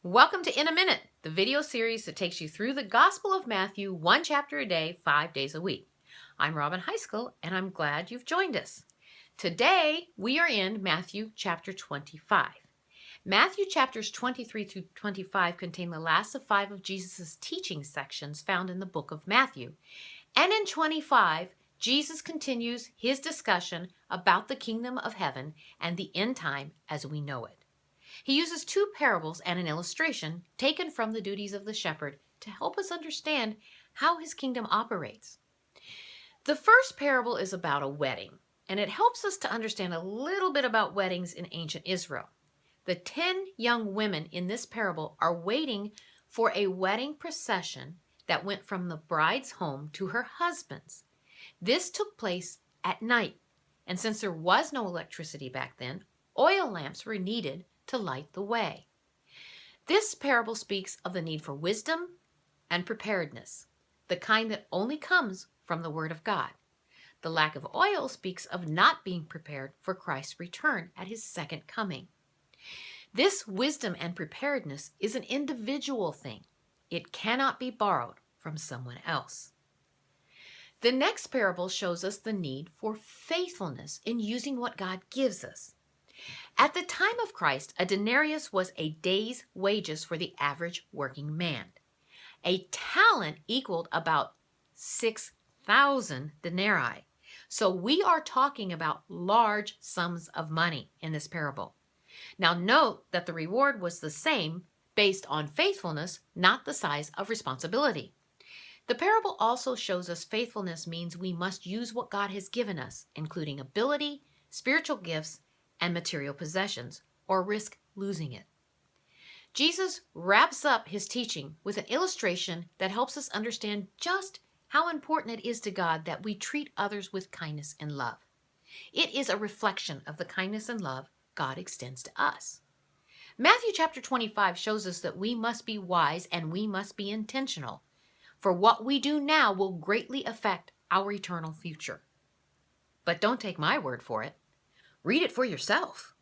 Welcome to In a Minute, the video series that takes you through the Gospel of Matthew, one chapter a day, 5 days a week. I'm Robin Heiskell, and I'm glad you've joined us. Today, we are in Matthew chapter 25. Matthew chapters 23 through 25 contain the last of 5 of Jesus' teaching sections found in the book of Matthew. And in 25, Jesus continues his discussion about the kingdom of heaven and the end time as we know it. He uses 2 parables and an illustration taken from the duties of the shepherd to help us understand how his kingdom operates. The first parable is about a wedding, and it helps us to understand a little bit about weddings in ancient Israel. The 10 young women in this parable are waiting for a wedding procession that went from the bride's home to her husband's. This took place at night, and since there was no electricity back then, oil lamps were needed to light the way. This parable speaks of the need for wisdom and preparedness, the kind that only comes from the Word of God. The lack of oil speaks of not being prepared for Christ's return at his second coming. This wisdom and preparedness is an individual thing. It cannot be borrowed from someone else. The next parable shows us the need for faithfulness in using what God gives us. At the time of Christ, a denarius was a day's wages for the average working man. A talent equaled about 6,000 denarii. So we are talking about large sums of money in this parable. Now note that the reward was the same based on faithfulness, not the size of responsibility. The parable also shows us faithfulness means we must use what God has given us, including ability, spiritual gifts, and material possessions, or risk losing it. Jesus wraps up his teaching with an illustration that helps us understand just how important it is to God that we treat others with kindness and love. It is a reflection of the kindness and love God extends to us. Matthew chapter 25 shows us that we must be wise and we must be intentional, for what we do now will greatly affect our eternal future. But don't take my word for it. Read it for yourself.